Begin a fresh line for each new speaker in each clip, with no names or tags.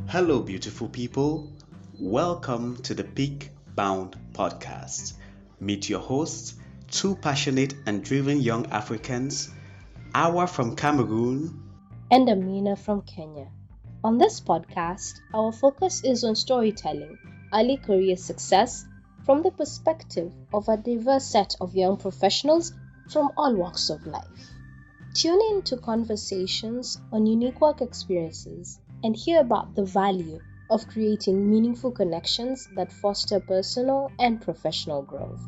Hello, beautiful people. Welcome to the Peak Bound podcast. Meet your hosts, two passionate and driven young Africans, Awa from Cameroon
and Amina from Kenya. On this podcast, our focus is on storytelling, early career success from the perspective of a diverse set of young professionals from all walks of life. Tune in to conversations on unique work experiences and hear about the value of creating meaningful connections that foster personal and professional growth.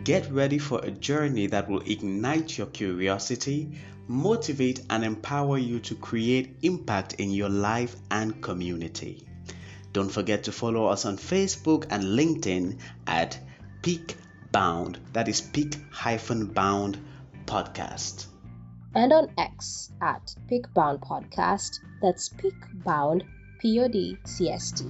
Get ready for a journey that will ignite your curiosity, motivate, and empower you to create impact in your life and community. Don't forget to follow us on Facebook and LinkedIn at Peak Bound, that is Peak-Bound Podcast.
And on X at Peakbound Podcast, that's Peakbound PODCST.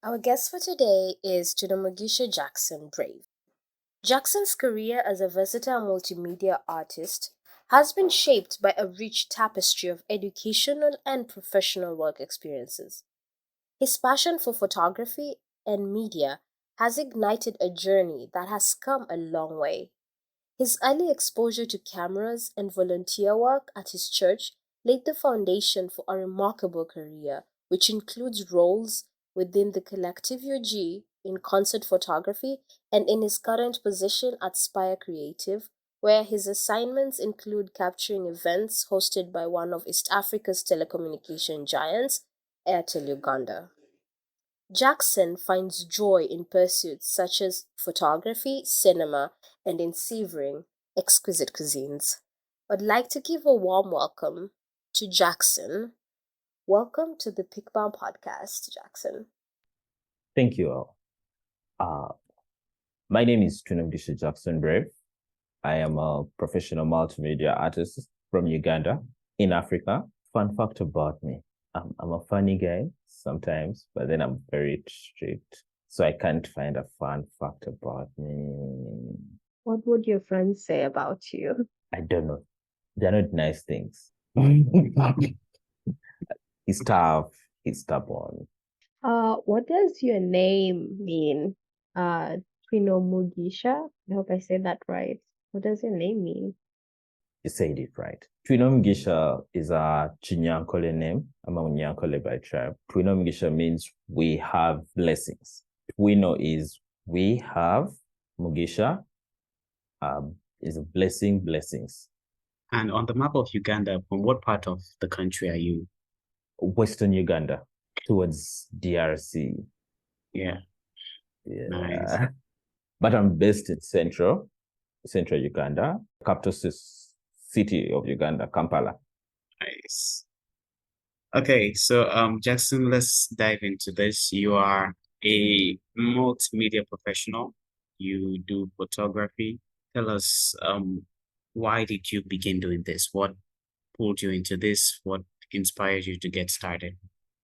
Our guest for today is Twinomugisha Jackson Brave. Jackson's career as a versatile multimedia artist has been shaped by a rich tapestry of educational and professional work experiences. His passion for photography and media has ignited a journey that has come a long way. His early exposure to cameras and volunteer work at his church laid the foundation for a remarkable career, which includes roles within the Collective UG in concert photography and in his current position at Spire Creative, where his assignments include capturing events hosted by one of East Africa's telecommunication giants, Airtel Uganda. Jackson finds joy in pursuits such as photography, cinema, and in savoring exquisite cuisines. I'd like to give a warm welcome to Jackson. Welcome to the Peakbound Podcast, Jackson.
Thank you all. My name is Twinomugisha Jackson Brave. I am a professional multimedia artist from Uganda in Africa. Fun fact about me, I'm a funny guy sometimes, but then I'm very strict. So I can't find a fun fact about me.
What would your friends say about you?
I don't know. They're not nice things. He's tough. He's stubborn.
What does your name mean? Twinomugisha? I hope I said that right. What does your name mean?
You said it right. Twinomugisha is a Chinyankole name. I'm a Unyankole by tribe. Twinomugisha means we have blessings. Twino is we have. Mugisha is a blessing, blessings.
And on the map of Uganda, from what part of the country are you?
Western Uganda, towards DRC.
Yeah. Nice.
But I'm based in Central Uganda, capital city of Uganda, Kampala.
Nice. Okay, so Jackson, let's dive into this. You are a multimedia professional. You do photography. Tell us why did you begin doing this? What pulled you into this? What inspired you to get started?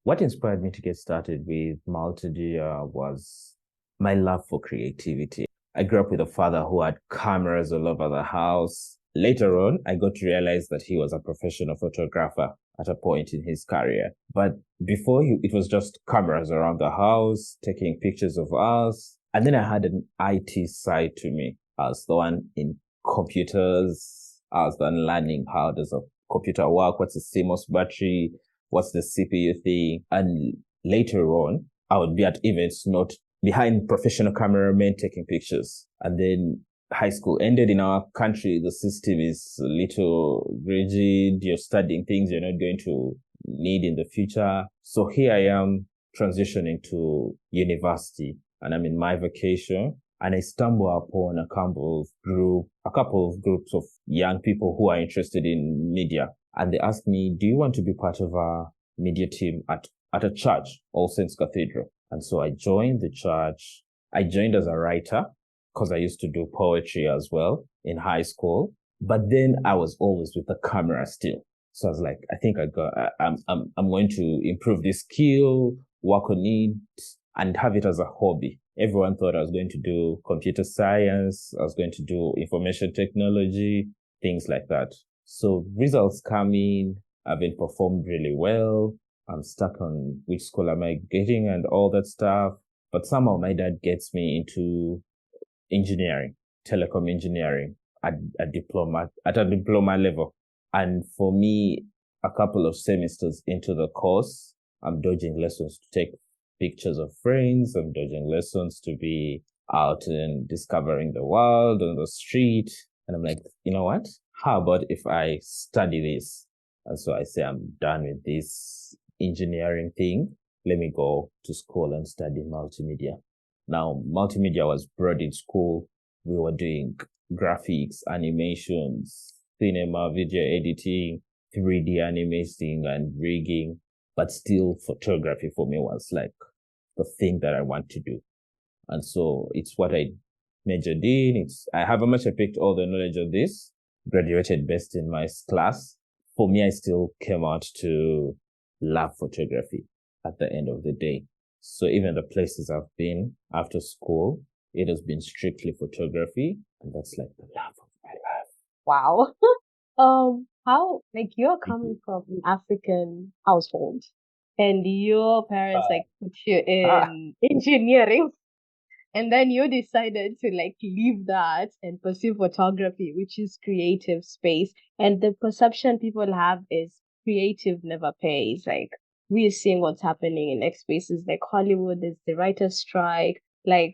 What inspired me to get started with multimedia was my love for creativity. I grew up with a father who had cameras all over the house. Later on, I got to realize that he was a professional photographer at a point in his career. But before, it was just cameras around the house, taking pictures of us. And then I had an IT side to me. I was the one in computers. I was the one learning how does a computer work, what's a CMOS battery, what's the CPU thing. And later on, I would be at events, not behind professional cameramen taking pictures. And then high school ended. In our country, the system is a little rigid. You're studying things you're not going to need in the future. So here I am transitioning to university, and I'm in my vacation, and I stumble upon a couple of groups of young people who are interested in media. And they asked me, do you want to be part of a media team at a church, All Saints Cathedral? And so I joined the church. I joined as a writer because I used to do poetry as well in high school. But then I was always with the camera still. So I was like, I think I'm going to improve this skill, work on it, and have it as a hobby. Everyone thought I was going to do computer science, I was going to do information technology, things like that. So results come in, I've been performed really well. I'm stuck on which school am I getting and all that stuff. But somehow my dad gets me into engineering, telecom engineering at a diploma level. And for me, a couple of semesters into the course, I'm dodging lessons to take pictures of friends. I'm dodging lessons to be out and discovering the world on the street. And I'm like, you know what? How about if I study this? And so I say, I'm done with this engineering thing. Let me go to school and study multimedia. Now, multimedia was broad in school. We were doing graphics, animations, cinema, video editing, 3D animating and rigging. But still, photography for me was like the thing that I want to do. And so it's what I majored in. However much I picked all the knowledge of this, graduated best in my class. For me, I still came out to love photography at the end of the day. So even the places I've been after school, it has been strictly photography. And that's like the love of my life.
Wow. How, like, you're coming from an African household and your parents like put you in engineering, and then you decided to like leave that and pursue photography, which is creative space. And the perception people have is creative never pays. Like, we're seeing what's happening in X spaces like Hollywood, there's the writer's strike. Like,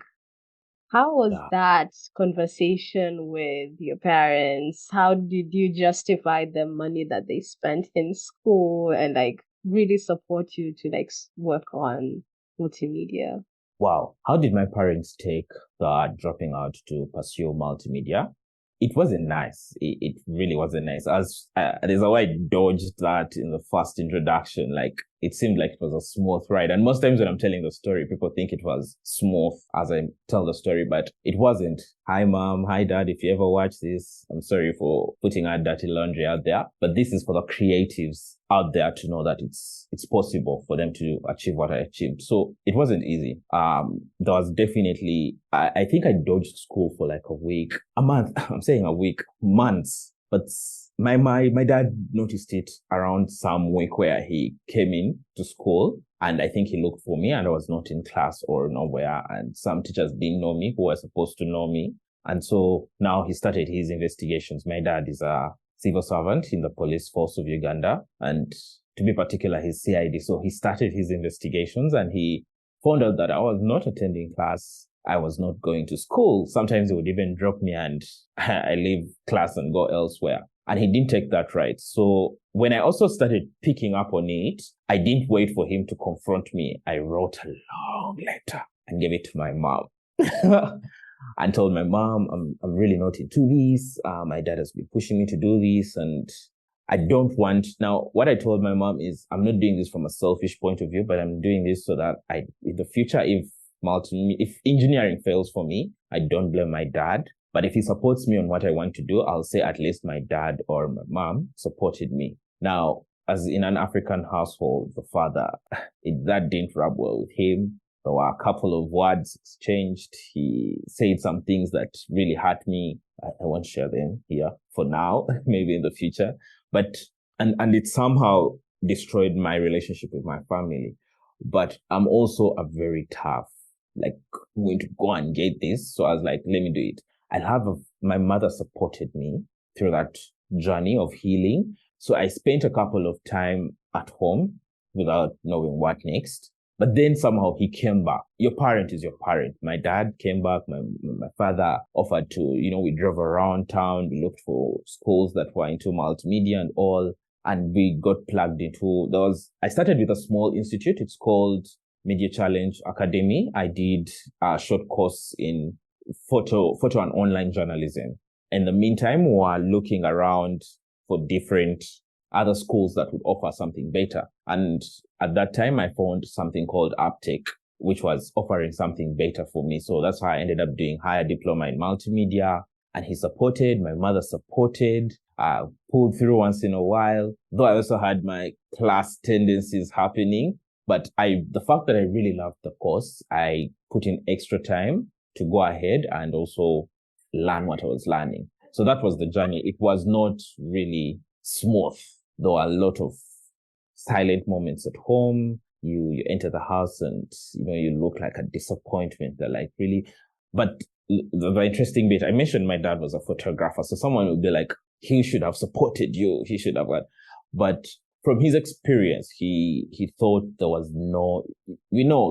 how was that conversation with your parents? How did you justify the money that they spent in school and like really support you to like work on multimedia?
Wow. How did my parents take the dropping out to pursue multimedia? It wasn't nice. It really wasn't nice. As there's a way I dodged that in the first introduction. Like, it seemed like it was a smooth ride. And most times when I'm telling the story, people think it was smooth as I tell the story, but it wasn't. Hi, mom. Hi, dad. If you ever watch this, I'm sorry for putting our dirty laundry out there, but this is for the creatives out there to know that it's possible for them to achieve what I achieved. So it wasn't easy. There was definitely, I think I dodged school for like a week, a month. I'm saying a week, months. But my dad noticed it around some week where he came in to school, and I think he looked for me and I was not in class or nowhere, and some teachers didn't know me who were supposed to know me. And so now he started his investigations. My dad is a civil servant in the police force of Uganda, and to be particular, his CID. So he started his investigations and he found out that I was not attending class. I was not going to school. Sometimes he would even drop me and I leave class and go elsewhere. And he didn't take that right. So when I also started picking up on it, I didn't wait for him to confront me. I wrote a long letter and gave it to my mom. And told my mom, I'm really not into this. My dad has been pushing me to do this, and I don't want. Now, what I told my mom is, I'm not doing this from a selfish point of view, but I'm doing this so that in the future, if engineering fails for me, I don't blame my dad. But if he supports me on what I want to do, I'll say at least my dad or my mom supported me. Now, as in an African household, the father, that didn't rub well with him. There were a couple of words exchanged. He said some things that really hurt me. I won't share them here for now, maybe in the future. But, and it somehow destroyed my relationship with my family. But I'm also a very tough, like, I'm going to go and get this. So I was like, let me do it. My mother supported me through that journey of healing. So I spent a couple of time at home without knowing what next. But then somehow he came back. Your parent is your parent. My dad came back. My father offered to, we drove around town. We looked for schools that were into multimedia and all. And we got plugged into, I started with a small institute. It's called Media Challenge Academy. I did a short course in photo and online journalism. In the meantime, we were looking around for different other schools that would offer something better. And at that time, I found something called Uptake, which was offering something better for me. So that's how I ended up doing higher diploma in multimedia. And he supported, my mother supported, pulled through once in a while, though I also had my class tendencies happening. But the fact that I really loved the course, I put in extra time to go ahead and also learn what I was learning. So that was the journey. It was not really smooth. There were a lot of silent moments at home. You enter the house and, you look like a disappointment. They're like, really? But the interesting bit, I mentioned my dad was a photographer. So someone would be like, he should have supported you. He should have. But from his experience, he thought there was no,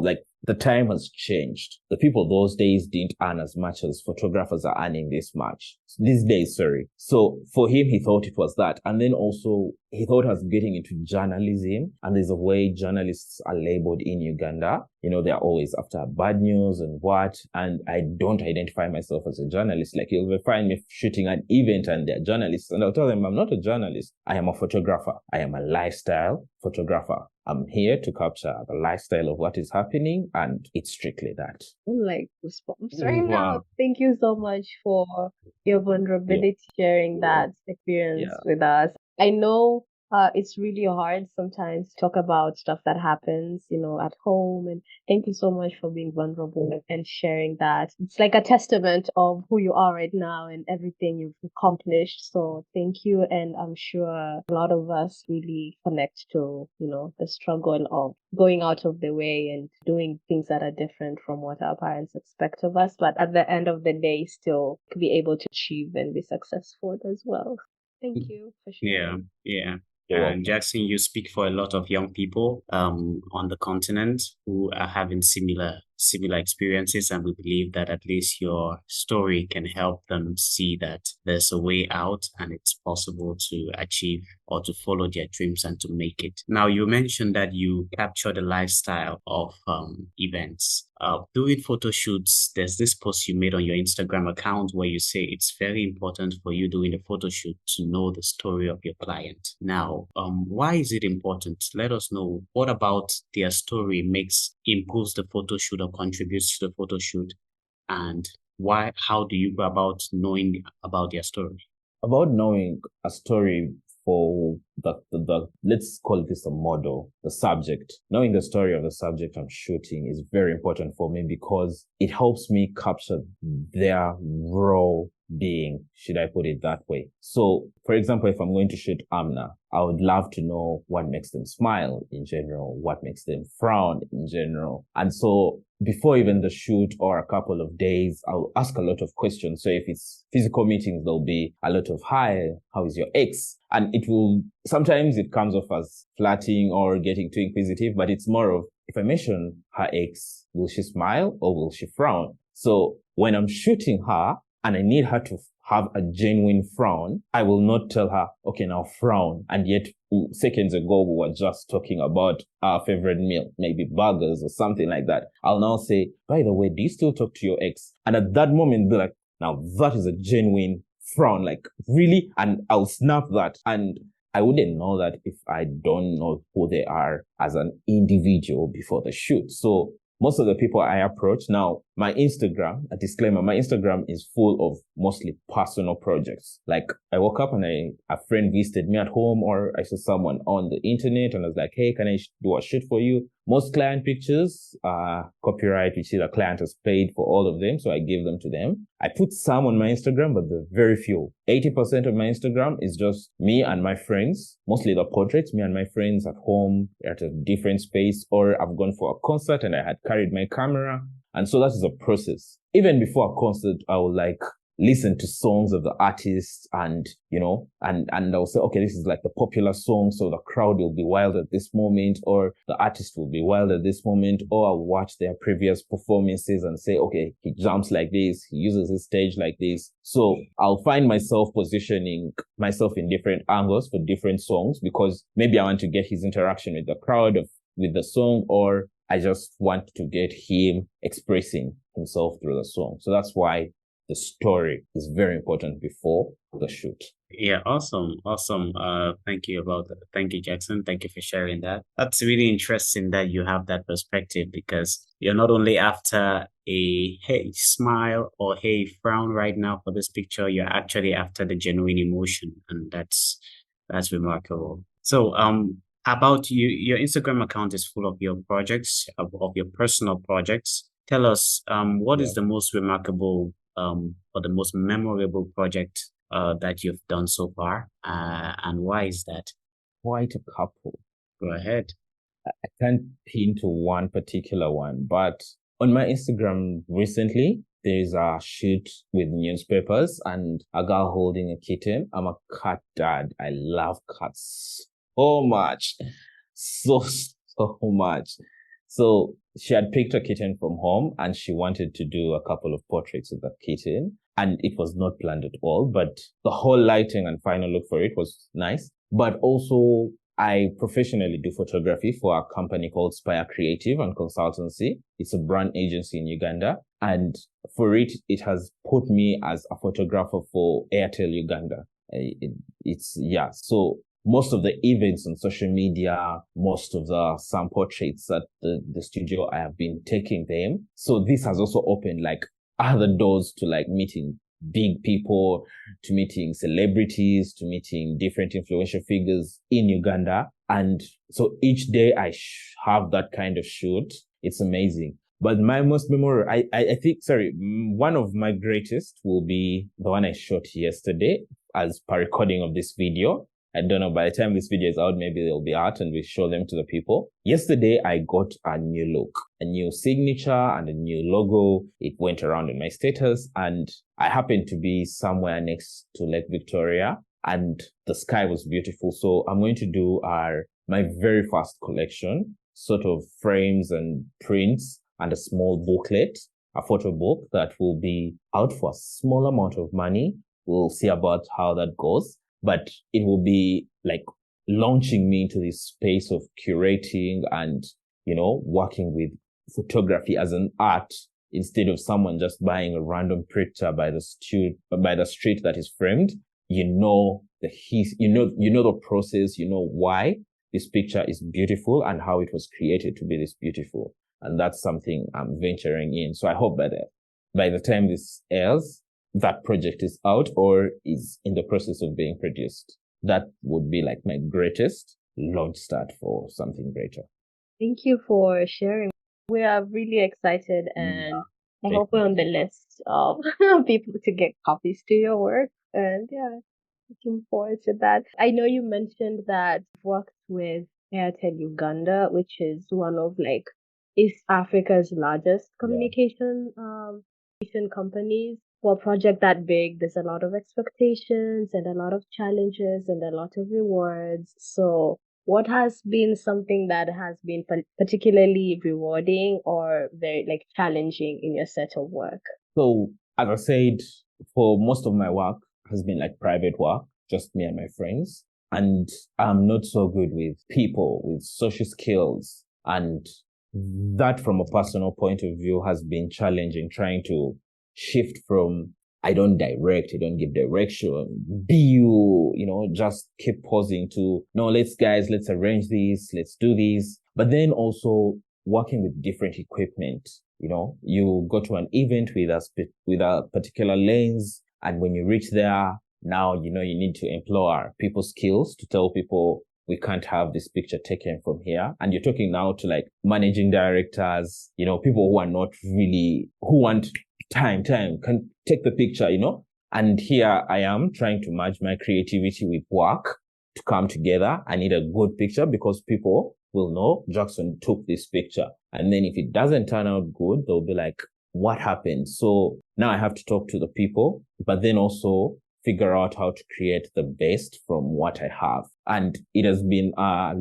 like the time has changed. The people those days didn't earn as much as photographers are earning these days, sorry. So for him, he thought it was that. And then also he thought I was getting into journalism. And there's a way journalists are labeled in Uganda. They're always after bad news and what. And I don't identify myself as a journalist. Like you'll find me shooting an event and they're journalists. And I'll tell them I'm not a journalist. I am a photographer. I am a lifestyle photographer. I'm here to capture the lifestyle of what is happening, and it's strictly that.
I'm like goosebumps right now. Thank you so much for your vulnerability, sharing that experience with us. I know it's really hard sometimes to talk about stuff that happens, at home. And thank you so much for being vulnerable and sharing that. It's like a testament of who you are right now and everything you've accomplished. So thank you. And I'm sure a lot of us really connect to, the struggle of going out of the way and doing things that are different from what our parents expect of us. But at the end of the day, still be able to achieve and be successful as well. Thank you for sharing.
Yeah. And Jackson, you speak for a lot of young people on the continent who are having similar experiences, and we believe that at least your story can help them see that there's a way out and it's possible to achieve or to follow their dreams and to make it. Now, you mentioned that you capture the lifestyle of events. Doing photo shoots, there's this post you made on your Instagram account where you say it's very important for you doing a photo shoot to know the story of your client. Now, why is it important? Let us know what about their story improves the photo shoot or contributes to the photo shoot, and how do you go about knowing about their story?
About knowing a story for the let's call this a model, the subject. Knowing the story of the subject I'm shooting is very important for me because it helps me capture their raw being, should I put it that way. So, for example, if I'm going to shoot Amna, I would love to know what makes them smile in general, what makes them frown in general. And so before even the shoot or a couple of days, I'll ask a lot of questions. So if it's physical meetings, there'll be a lot of, hi, how is your ex? And sometimes it comes off as flirting or getting too inquisitive, but it's more of, if I mention her ex, will she smile or will she frown? So when I'm shooting her and I need her to have a genuine frown, I will not tell her, okay, now frown. And yet seconds ago, we were just talking about our favorite meal, maybe burgers or something like that. I'll now say, by the way, do you still talk to your ex? And at that moment, be like, now that is a genuine frown, like really? And I'll snap that. And I wouldn't know that if I don't know who they are as an individual before the shoot. So most of the people I approach now, my Instagram, a disclaimer, my Instagram is full of mostly personal projects. Like I woke up and a friend visited me at home, or I saw someone on the internet and I was like, hey, can I do a shoot for you? Most client pictures are copyright, which is the client has paid for all of them. So I give them to them. I put some on my Instagram, but they're very few. 80% of my Instagram is just me and my friends, mostly the portraits, me and my friends at home at a different space, or I've gone for a concert and I had carried my camera. And so that is a process. Even before a concert, I would listen to songs of the artists and I'll say, okay, this is like the popular song. So the crowd will be wild at this moment, or the artist will be wild at this moment, or I'll watch their previous performances and say, okay, he jumps like this, he uses his stage like this. So I'll find myself positioning myself in different angles for different songs because maybe I want to get his interaction with the crowd with the song, or I just want to get him expressing himself through the song. So that's why the story is very important before the shoot.
Yeah, awesome. Thank you Thank you, Jackson. Thank you for sharing that. That's really interesting that you have that perspective, because you're not only after a hey smile or hey frown right now for this picture, you're actually after the genuine emotion, and that's remarkable. So
about you, your Instagram account is full of your projects, of your personal projects. Tell us, what is the most remarkable or the most memorable project that you've done so far, and why is that?
Quite a couple.
Go ahead.
I can't pin to one particular one, but on my Instagram recently, there's a shoot with newspapers and a girl holding a kitten. I'm a cat dad. I love cats so much. So much. So she had picked a kitten from home and she wanted to do a couple of portraits of the kitten. And it was not planned at all, but the whole lighting and final look for it was nice. But also I professionally do photography for a company called Spire Creative and Consultancy. It's a brand agency in Uganda. And for it, it has put me as a photographer for Airtel Uganda. So most of the events on social media, most of some portraits at the studio, I have been taking them. So this has also opened like other doors to like meeting big people, to meeting celebrities, to meeting different influential figures in Uganda. And so each day I have that kind of shoot. It's amazing. But my most memorable, I think, one of my greatest will be the one I shot yesterday as per recording of this video. I don't know, by the time this video is out, maybe they'll be out and we show them to the people. Yesterday, I got a new look, a new signature and a new logo. It went around in my status and I happened to be somewhere next to Lake Victoria and the sky was beautiful. So I'm going to do my very first collection, sort of frames and prints and a small booklet, a photo book that will be out for a small amount of money. We'll see about how that goes. But it will be like launching me into this space of curating and, working with photography as an art instead of someone just buying a random picture by the street that is framed. You know the process, why this picture is beautiful and how it was created to be this beautiful. And that's something I'm venturing in. So I hope by the time this airs, that project is out or is in the process of being produced. That would be like my greatest launch start for something greater.
Thank you for sharing. We are really excited and I hope we're on the list of people to get copies to your work. And yeah, looking forward to that. I know you mentioned that you've worked with Airtel Uganda, which is one of like East Africa's largest communication companies. For a project that big, there's a lot of expectations and a lot of challenges and a lot of rewards. So what has been something that has been particularly rewarding or very like challenging in your set of work?
So as I said, for most of my work has been like private work, just me and my friends. And I'm not so good with people, with social skills. And that from a personal point of view has been challenging, trying to shift from I don't direct, I don't give direction, just keep pausing to, no, let's arrange this, let's do this. But then also working with different equipment, you go to an event with a particular lens. And when you reach there, now, you need to employ people's skills to tell people we can't have this picture taken from here. And you're talking now to like managing directors, people who are not really, who want time, can take the picture, and here I am trying to match my creativity with work to come together. I need a good picture because people will know Jackson took this picture. And then if it doesn't turn out good, they'll be like, what happened? So now I have to talk to the people, but then also figure out how to create the best from what I have. And it has been a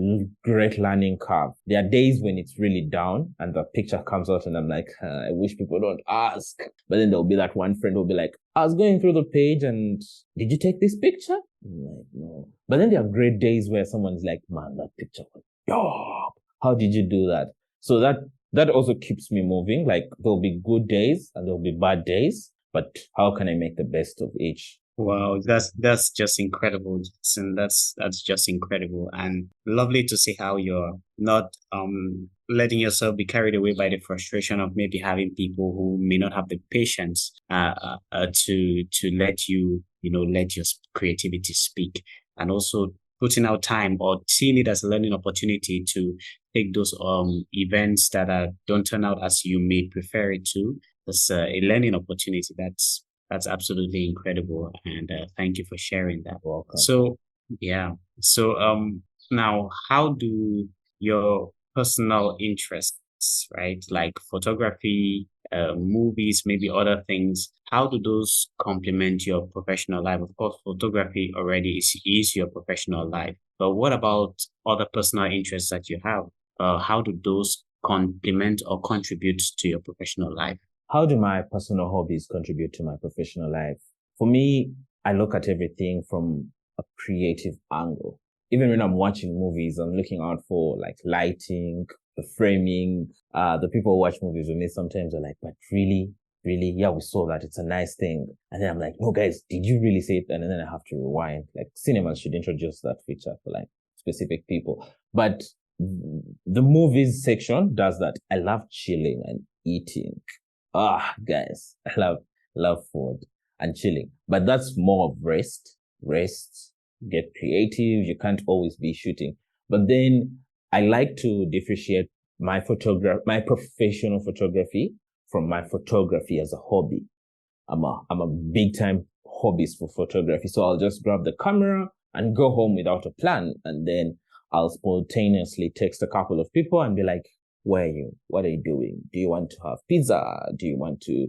great learning curve. There are days when it's really down and the picture comes out and I'm like, I wish people don't ask. But then there'll be that one friend who'll be like, I was going through the page and did you take this picture? I'm like, no. But then there are great days where someone's like, man, that picture was dope. How did you do that? So that also keeps me moving. Like there'll be good days and there'll be bad days, but how can I make the best of each?
Wow, that's just incredible, Jackson. That's just incredible, and lovely to see how you're not letting yourself be carried away by the frustration of maybe having people who may not have the patience to let you let your creativity speak, and also putting out time or seeing it as a learning opportunity to take those events that don't turn out as you may prefer it to. It's a learning opportunity. That's absolutely incredible, and thank you for sharing that.
Welcome.
So yeah, so now how do your personal interests, right, like photography, movies, maybe other things, how do those complement your professional life? Of course, photography already is your professional life, but what about other personal interests that you have? How do those complement or contribute to your professional life?
How do my personal hobbies contribute to my professional life? For me, I look at everything from a creative angle. Even when I'm watching movies, I'm looking out for like lighting, the framing. The people who watch movies with me sometimes are like, but really, really, yeah, we saw that. It's a nice thing. And then I'm like, no, guys, did you really see it? And then I have to rewind. Like cinemas should introduce that feature for like specific people. But the movies section does that. I love chilling and eating. Guys, I love food and chilling. But that's more of rest. Rest, get creative. You can't always be shooting. But then I like to differentiate my professional photography from my photography as a hobby. I'm a big time hobbyist for photography. So I'll just grab the camera and go home without a plan. And then I'll spontaneously text a couple of people and be like, where are you? What are you doing? Do you want to have pizza? Do you want to,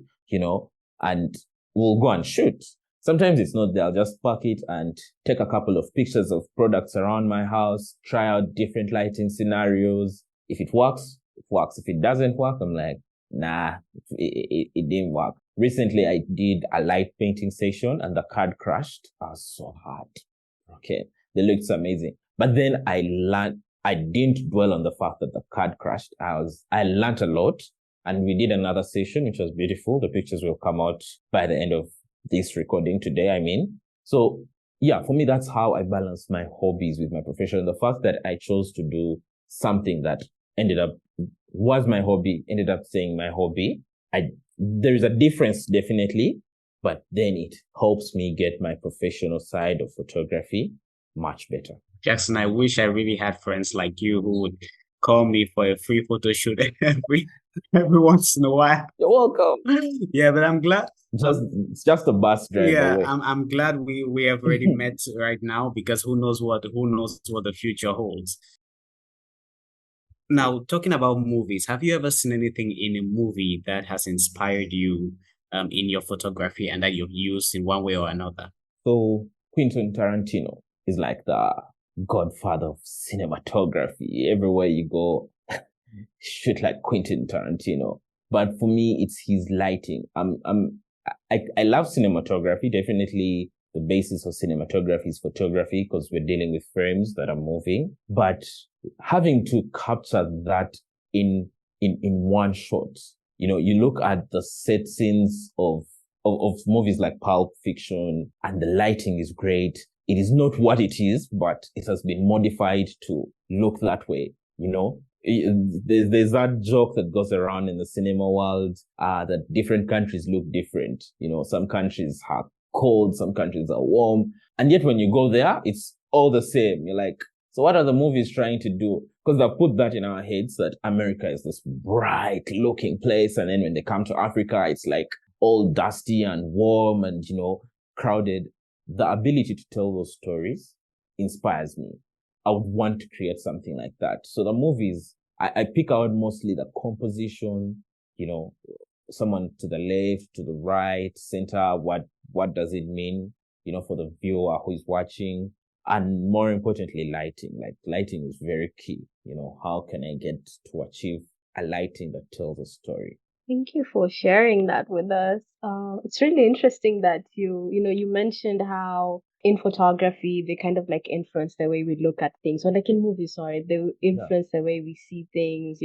and we'll go and shoot. Sometimes it's not there. I'll just park it and take a couple of pictures of products around my house, try out different lighting scenarios. If it works, it works. If it doesn't work, I'm like, nah, it didn't work. Recently, I did a light painting session and the card crashed. I was so hard. Okay. They looked amazing. But then I didn't dwell on the fact that the card crashed. I learned a lot, and we did another session, which was beautiful. The pictures will come out by the end of this recording today, I mean. So yeah, for me, that's how I balance my hobbies with my profession. The fact that I chose to do something that was my hobby, ended up staying my hobby. There is a difference, definitely, but then it helps me get my professional side of photography much better.
Jackson, I wish I really had friends like you who would call me for a free photo shoot every once in a while.
You're welcome.
Yeah, but I'm glad.
It's just a bus drive away.
I'm glad we have already met right now, because who knows what the future holds. Now, talking about movies, have you ever seen anything in a movie that has inspired you in your photography and that you've used in one way or another?
So Quentin Tarantino is like the godfather of cinematography. Everywhere you go, shoot like Quentin Tarantino. But for me, it's his lighting. I love cinematography. Definitely the basis of cinematography is photography, because we're dealing with frames that are moving. But having to capture that in one shot, you look at the set scenes of movies like Pulp Fiction, and the lighting is great. It is not what it is, but it has been modified to look that way, There's that joke that goes around in the cinema world, that different countries look different. Some countries are cold, some countries are warm. And yet when you go there, it's all the same. You're like, so what are the movies trying to do? Because they put that in our heads that America is this bright looking place. And then when they come to Africa, it's like all dusty and warm and, crowded. The ability to tell those stories inspires me. I would want to create something like that. So the movies, I pick out mostly the composition, someone to the left, to the right, center, what does it mean, for the viewer who is watching, and more importantly, lighting. Like lighting is very key. How can I get to achieve a lighting that tells a story?
Thank you for sharing that with us. It's really interesting that you mentioned how in photography they kind of like influence the way we look at things, or like in movies, sorry, they influence the way we see things,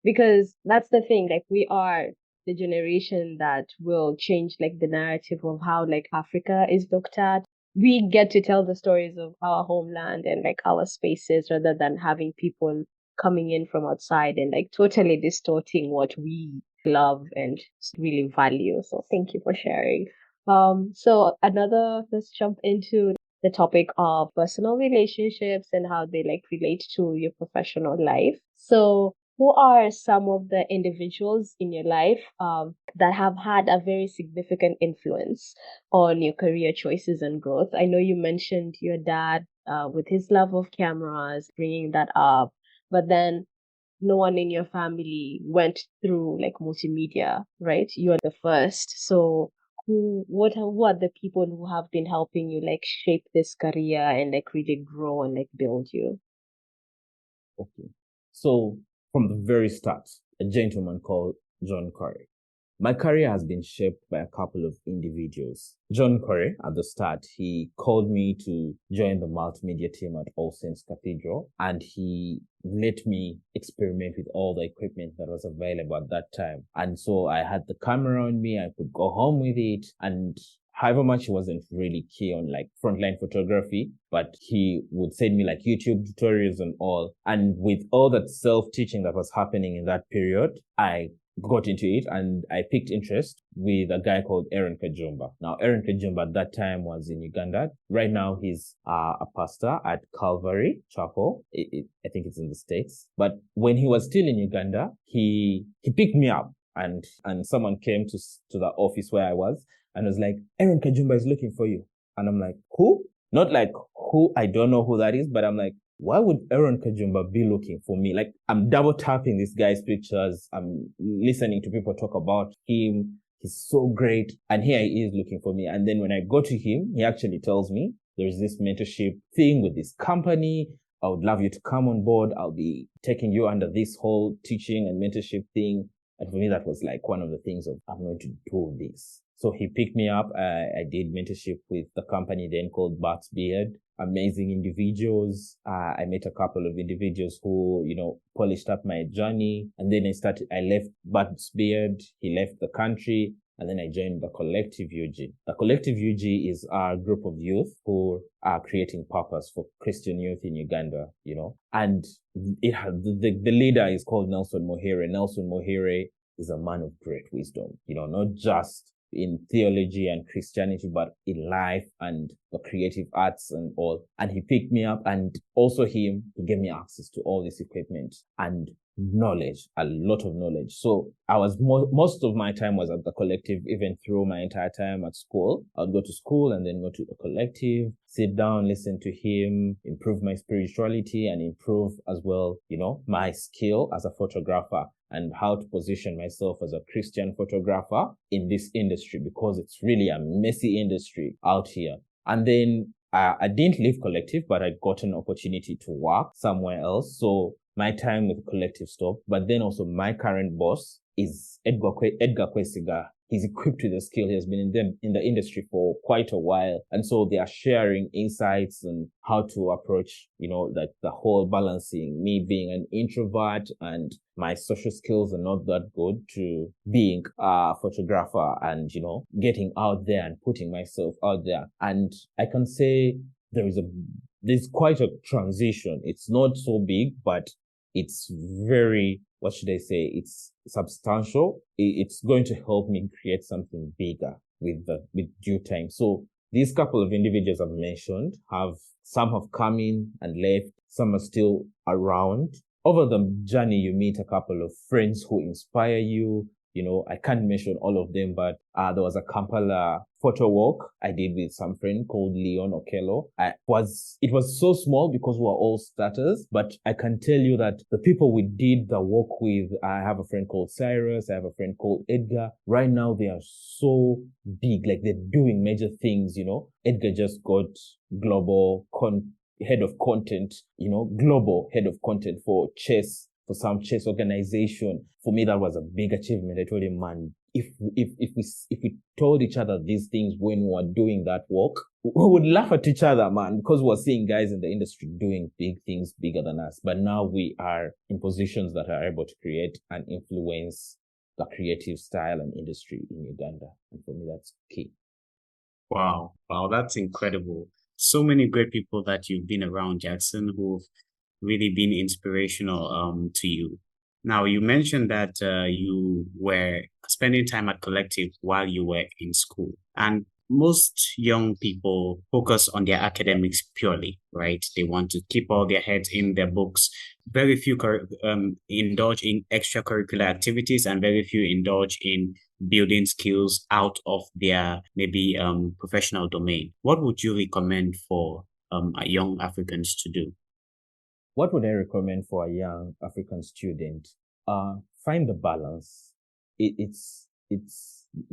because that's the thing. Like we are the generation that will change like the narrative of how like Africa is looked at. We get to tell the stories of our homeland and like our spaces, rather than having people coming in from outside and like totally distorting what we love and really value. So thank you for sharing. So let's jump into the topic of personal relationships and how they like relate to your professional life. So, who are some of the individuals in your life that have had a very significant influence on your career choices and growth? I know you mentioned your dad with his love of cameras, bringing that up, but then no one in your family went through like multimedia, right? You're the first. So who are the people who have been helping you like shape this career and like really grow and like build you?
Okay. So from the very start, a gentleman called John Curry. My career has been shaped by a couple of individuals. John Curry, at the start, he called me to join the multimedia team at All Saints Cathedral, and he let me experiment with all the equipment that was available at that time. And so I had the camera on me, I could go home with it, and however much he wasn't really key on like frontline photography, but he would send me like YouTube tutorials and all. And with all that self-teaching that was happening in that period, I got into it and I picked interest with a guy called Aaron Kajumba. Now, Aaron Kajumba at that time was in Uganda. Right now, he's a pastor at Calvary Chapel. I think it's in the States. But when he was still in Uganda, he picked me up and someone came to the office where I was and was like, Aaron Kajumba is looking for you. And I'm like, who? Not like who, I don't know who that is, but I'm like, why would Aaron Kajumba be looking for me? Like, I'm double tapping this guy's pictures. I'm listening to people talk about him. He's so great. And here he is looking for me. And then when I go to him, he actually tells me there's this mentorship thing with this company. I would love you to come on board. I'll be taking you under this whole teaching and mentorship thing. And for me, that was like one of the things of, I'm going to do this. So he picked me up. I did mentorship with the company then called Bart's Beard. Amazing individuals. I met a couple of individuals who, polished up my journey. And then I left Bart's Beard. He left the country. And then I joined the Collective UG. The Collective UG is a group of youth who are creating purpose for Christian youth in Uganda, and the leader is called Nelson Mohere. Nelson Mohere is a man of great wisdom, not just in theology and Christianity, but in life and the creative arts and all. And he picked me up, and also he gave me access to all this equipment and knowledge, a lot of knowledge. So I was most of my time was at the Collective, even through my entire time at school. I would go to school and then go to the Collective, sit down, listen to him, improve my spirituality and improve as well, my skill as a photographer and how to position myself as a Christian photographer in this industry, because it's really a messy industry out here. And then I didn't leave Collective, but I got an opportunity to work somewhere else. So my time with Collective stopped, but then also my current boss is Edgar Kwesiga. He's equipped with the skill. He has been in the industry for quite a while. And so they are sharing insights on how to approach, like the whole balancing me being an introvert and my social skills are not that good to being a photographer and, getting out there and putting myself out there. And I can say there's quite a transition. It's not so big, but it's very, what should I say? It's substantial. It's going to help me create something bigger with due time. So these couple of individuals I've mentioned some have come in and left. Some are still around. Over the journey, you meet a couple of friends who inspire you. I can't mention all of them, but there was a Kampala photo walk I did with some friend called Leon Okello. It was so small because we were all starters, but I can tell you that the people we did the walk with, I have a friend called Cyrus, I have a friend called Edgar. Right now, they are so big, like they're doing major things, Edgar just got global head of content, global head of content for some chess organization. For me, that was a big achievement. I told him, man, if we told each other these things when we were doing that work, we would laugh at each other, man, because we're seeing guys in the industry doing big things bigger than us. But now we are in positions that are able to create and influence the creative style and industry in Uganda. And for me, that's key.
Wow, that's incredible. So many great people that you've been around, Jackson, who've really been inspirational to you. Now, you mentioned that you were spending time at Collective while you were in school. And most young people focus on their academics purely, right? They want to keep all their heads in their books. Very few indulge in extracurricular activities, and very few indulge in building skills out of their maybe professional domain. What would you recommend for young Africans to do?
What would I recommend for a young African student? Find the balance. It's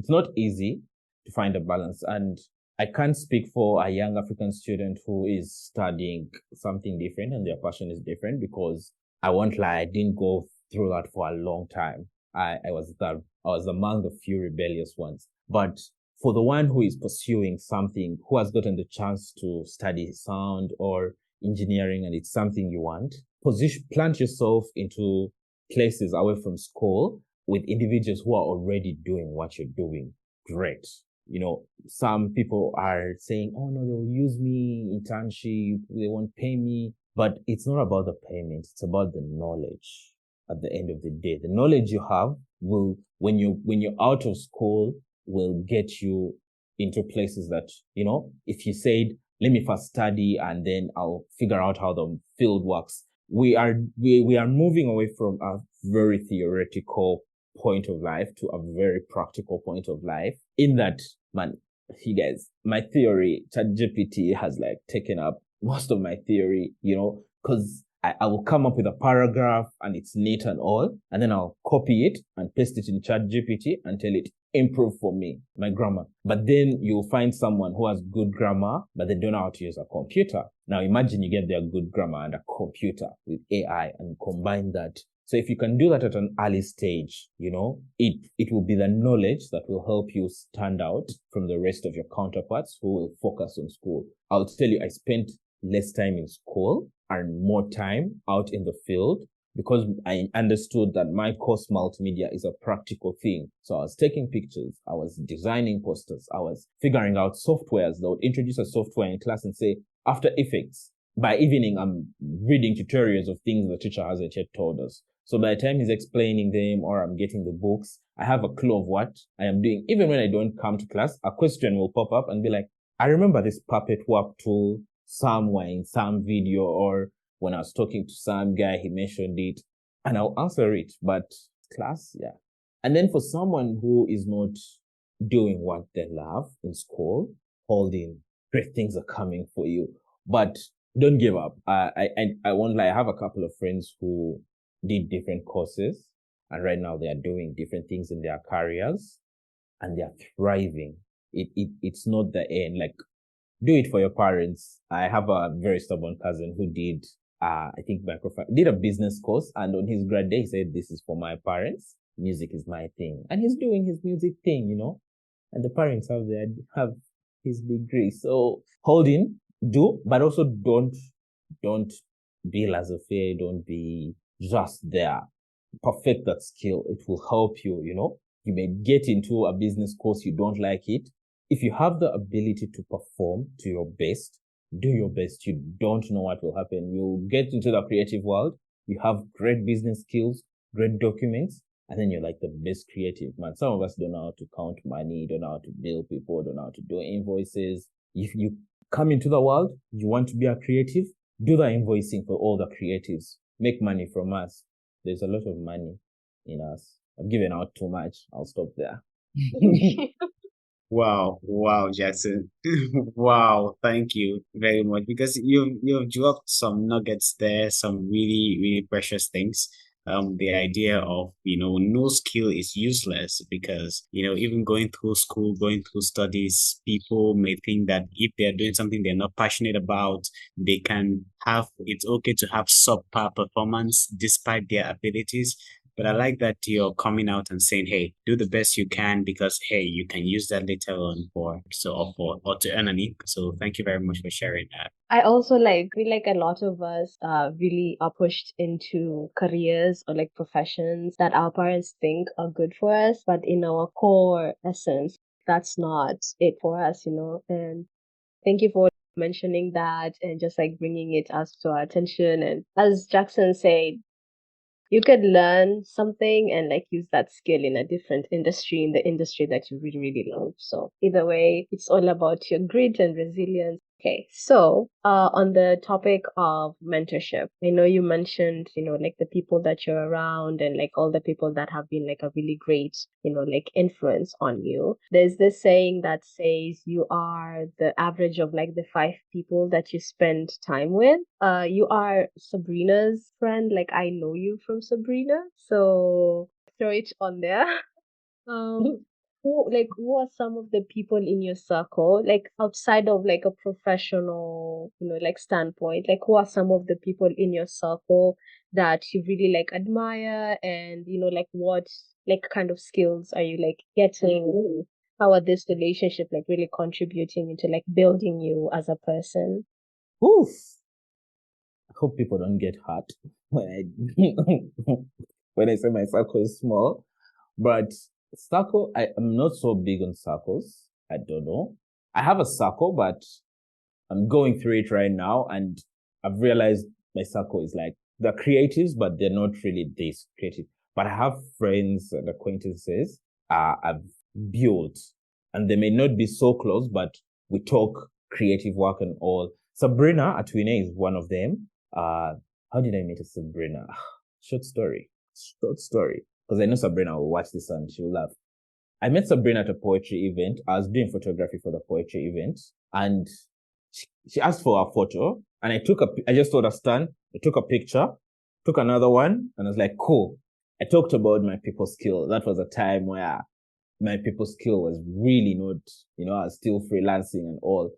not easy to find a balance, and I can't speak for a young African student who is studying something different and their passion is different, because I won't lie, I didn't go through that for a long time. I was among the few rebellious ones. But for the one who is pursuing something, who has gotten the chance to study sound or engineering, and it's something you want, plant yourself into places away from school with individuals who are already doing what you're doing. Great. Some people are saying, oh no, they'll use me, internship, they won't pay me. But it's not about the payment, it's about the knowledge. At the end of the day, the knowledge you have will, when you're out of school, will get you into places that, if you said, let me first study and then I'll figure out how the field works. We are moving away from a very theoretical point of life to a very practical point of life, in that, man, you guys, my theory, ChatGPT has taken up most of my theory, because I will come up with a paragraph and it's neat and all, and then I'll copy it and paste it in ChatGPT and tell it, improve for me my grammar. But then you'll find someone who has good grammar, but they don't know how to use a computer. Now imagine you get their good grammar and a computer with AI and combine that. So if you can do that at an early stage, it will be the knowledge that will help you stand out from the rest of your counterparts who will focus on school. I'll tell you, I spent less time in school and more time out in the field, because I understood that my course multimedia is a practical thing. So I was taking pictures, I was designing posters, I was figuring out softwares. They would introduce a software in class and say, After Effects. By evening, I'm reading tutorials of things the teacher hasn't yet told us. So by the time he's explaining them or I'm getting the books, I have a clue of what I am doing. Even when I don't come to class, a question will pop up and be like, I remember this puppet warp tool somewhere in some video, or when I was talking to some guy, he mentioned it, and I'll answer it. But class, yeah. And then for someone who is not doing what they love in school, hold in. Great things are coming for you. But don't give up. I won't lie, I have a couple of friends who did different courses, and right now they are doing different things in their careers, and they are thriving. It's not the end. Do it for your parents. I have a very stubborn cousin who did, I think, did a business course, and on his grad day, he said, this is for my parents. Music is my thing. And he's doing his music thing, and the parents have his degree. So hold in, but also don't be laissez-faire. Don't be just there. Perfect that skill. It will help you, You may get into a business course, you don't like it. If you have the ability to perform to your best, do your best. You don't know what will happen. You get into the creative world, you have great business skills, great documents, and then you're like the best creative, man. Some of us don't know how to count money, don't know how to bill people, don't know how to do invoices. If you come into the world, you want to be a creative, do the invoicing for all the creatives. Make money from us. There's a lot of money in us. I've given out too much. I'll stop there.
Wow, Jackson. Wow, thank you very much, because you've dropped some nuggets there, some really, really precious things. The idea of, no skill is useless, because, even going through school, going through studies, people may think that if they're doing something they're not passionate about, it's okay to have subpar performance despite their abilities. But I like that you're coming out and saying, hey, do the best you can, because, hey, you can use that later on or to earn an income. So thank you very much for sharing that.
I also feel like a lot of us really are pushed into careers or professions that our parents think are good for us, but in our core essence, that's not it for us, And thank you for mentioning that and just bringing it us to our attention. And as Jackson said, you could learn something and like use that skill in a different industry, in the industry that you really, really love. So either way, it's all about your grit and resilience. Okay, so on the topic of mentorship, I know you mentioned, like the people that you're around and like all the people that have been like a really great, like influence on you. There's this saying that says you are the average of like the 5 people that you spend time with. You are Sabrina's friend. Like I know you from Sabrina, so throw it on there. Um, who are some of the people in your circle, like outside of like a professional, like standpoint, like who are some of the people in your circle that you really like admire and like what like kind of skills are you like getting? How are this relationship like really contributing into like building you as a person?
Oof. I hope people don't get hurt when I when I say my circle is small. But circle, I am not so big on circles. I don't know. I have a circle, but I'm going through it right now, and I've realized my circle is like they're creatives, but they're not really this creative. But I have friends and acquaintances I've built, and they may not be so close, but we talk creative work and all. Sabrina at Twine is one of them. How did I meet Sabrina? Short story. Because I know Sabrina will watch this and she'll laugh. I met Sabrina at a poetry event. I was doing photography for the poetry event, and she asked for a photo, and I just told her stand. I took a picture, took another one, and I was like, cool. I talked about my people skill. That was a time where my people skill was really not, I was still freelancing and all.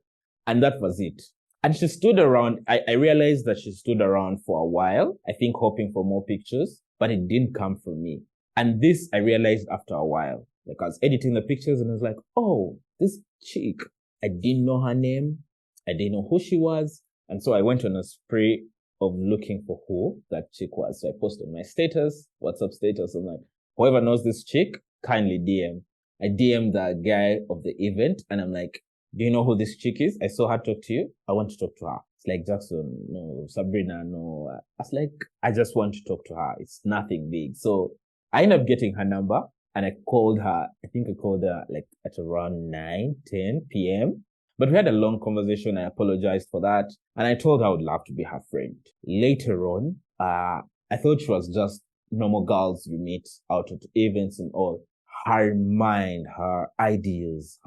And that was it. And she stood around. I realized that she stood around for a while, I think hoping for more pictures, but it didn't come from me. And this I realized after a while. Like I was editing the pictures and I was like, oh, this chick, I didn't know her name. I didn't know who she was. And so I went on a spree of looking for who that chick was. So I posted my status, WhatsApp status. I'm like, whoever knows this chick, kindly DM. I DM'd the guy of the event and I'm like, do you know who this chick is? I saw her talk to you. I want to talk to her. It's like, Jackson, no, Sabrina, no. I was like, I just want to talk to her. It's nothing big. So I ended up getting her number and I called her. I think I called her like at around 9:10 p.m. But we had a long conversation. I apologized for that. And I told her I would love to be her friend. Later on, I thought she was just normal girls you meet out at events and all. Her mind, her ideas,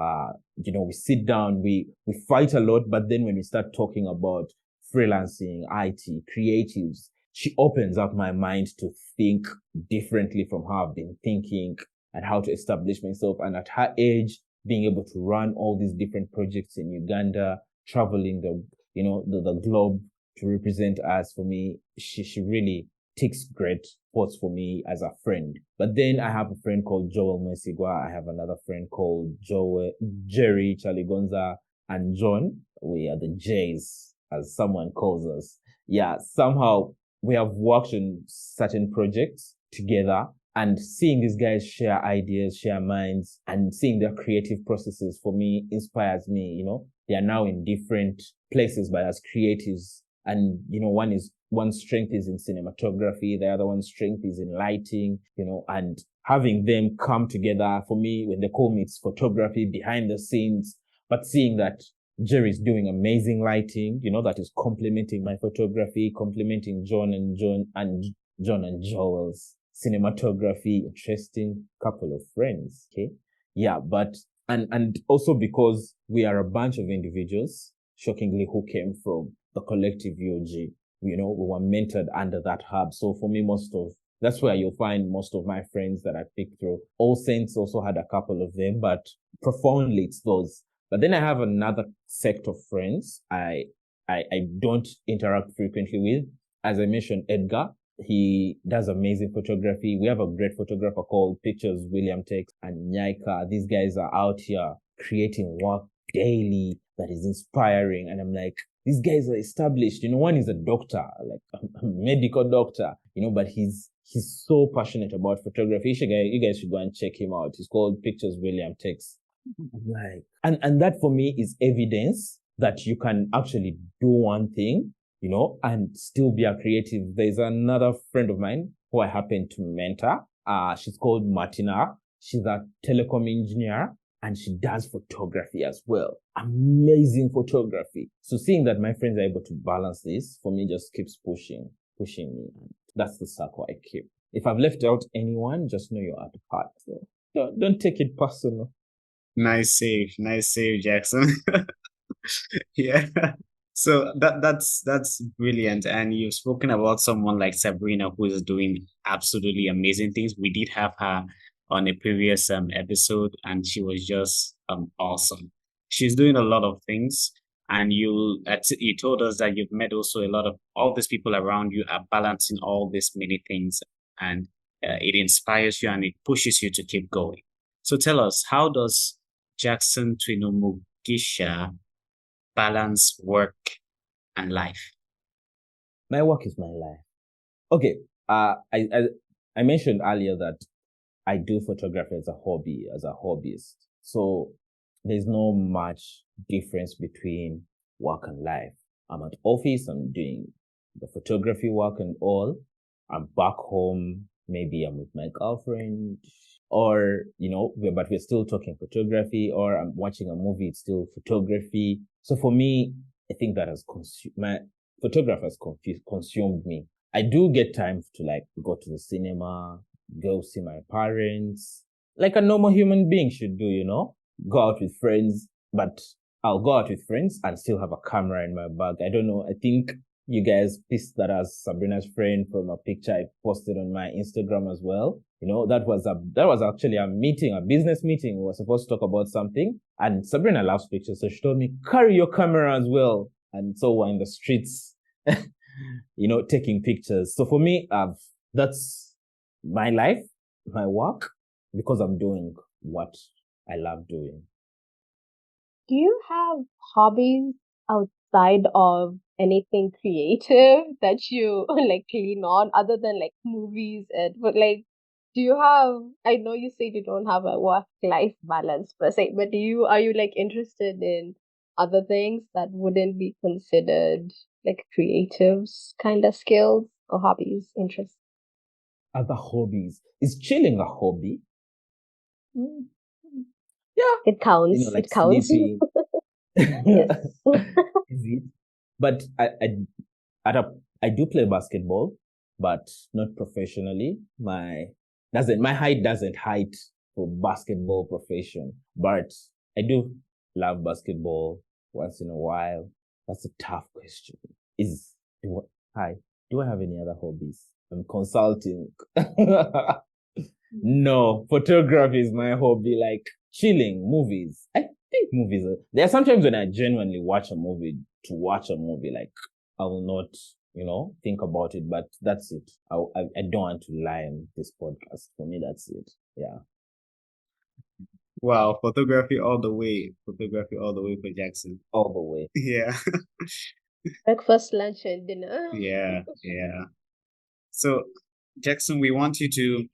we sit down, we fight a lot, but then when we start talking about freelancing, IT, creatives, she opens up my mind to think differently from how I've been thinking and how to establish myself. And at her age, being able to run all these different projects in Uganda, traveling the globe to represent us, for me, she really takes great thoughts for me as a friend. But then I have a friend called Joel Mesigwa. I have another friend called Jerry Chaligonza, and John. We are the J's, as someone calls us. Yeah, somehow we have worked on certain projects together, and seeing these guys share ideas, share minds, and seeing their creative processes for me inspires me. They are now in different places, but as creatives. And, one strength is in cinematography, the other one's strength is in lighting, and having them come together, for me, when they call me, it's photography behind the scenes, but seeing that Jerry's doing amazing lighting, that is complementing my photography, complementing John and Joel's cinematography. Interesting couple of friends. Okay. Yeah. But, and also because we are a bunch of individuals, shockingly, who came from the collective UOG. We were mentored under that hub. So for me, that's where you'll find most of my friends that I picked through. All Saints also had a couple of them, but profoundly it's those. But then I have another sect of friends I don't interact frequently with. As I mentioned, Edgar, he does amazing photography. We have a great photographer called Pictures William Takes, and Nyaika. These guys are out here creating work daily that is inspiring. And I'm like, these guys are established. One is a doctor, like a medical doctor, but he's so passionate about photography. You guys should go and check him out. He's called Pictures William Takes. Like, and that for me is evidence that you can actually do one thing, and still be a creative. There's another friend of mine, who I happen to mentor. She's called Martina. She's a telecom engineer and she does photography as well. Amazing photography. So seeing that my friends are able to balance this for me just keeps pushing me. That's the circle I keep. If I've left out anyone, just know you're at part. So don't take it personal.
Nice save, Jackson. Yeah. So that's brilliant. And you've spoken about someone like Sabrina who is doing absolutely amazing things. We did have her on a previous episode and she was just awesome. She's doing a lot of things and you told us that you've met also a lot of all these people around you are balancing all these many things and it inspires you and it pushes you to keep going. So tell us, how does Jackson Twinomugisha balance work and life?
My work is my life. Okay. I mentioned earlier that I do photography as a hobby, as a hobbyist. So there's no much difference between work and life. I'm at office, I'm doing the photography work and all. I'm back home, maybe I'm with my girlfriend, or, but we're still talking photography, or I'm watching a movie, it's still photography. So for me, I think that has my photography has consumed me. I do get time to go to the cinema, go see my parents, like a normal human being should do, go out with friends, but I'll go out with friends and still have a camera in my bag. I don't know. I think you guys pieced that as Sabrina's friend from a picture I posted on my Instagram as well. That was actually a meeting, a business meeting. We were supposed to talk about something, and Sabrina loves pictures, so she told me, carry your camera as well. And so we're in the streets, taking pictures. So for me, that's my life, my work, because I'm doing what I love doing.
Do you have hobbies outside of anything creative that you lean on other than movies but do you have, I know you said you don't have a work-life balance per se, but are you interested in other things that wouldn't be considered creative kind of skills or hobbies, interests?
Other hobbies. Is chilling a hobby?
Mm.
Yeah.
It counts.
Like
it counts.
sleeping.
Yes.
Is it? But I do play basketball, but not professionally. My height doesn't height for basketball profession, but I do love basketball once in a while. That's a tough question. Do I have any other hobbies? I'm consulting. No, photography is my hobby, like chilling, movies. I think movies there are sometimes when I genuinely watch a movie, like I will not, think about it, but that's it. I don't want to lie on this podcast. For me, that's it. Yeah.
Wow, photography all the way. Photography all the way for Jackson.
All the way.
Yeah.
Breakfast, lunch, and dinner.
Yeah. So, Jackson, we want you to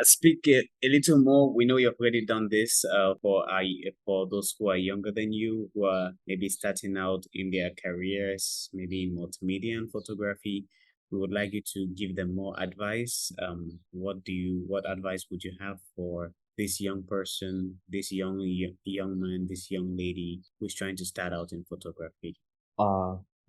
speak a little more. We know you've already done this for those who are younger than you, who are maybe starting out in their careers, maybe in multimedia and photography. We would like you to give them more advice. What advice would you have for this young person, this young man, this young lady who's trying to start out in photography?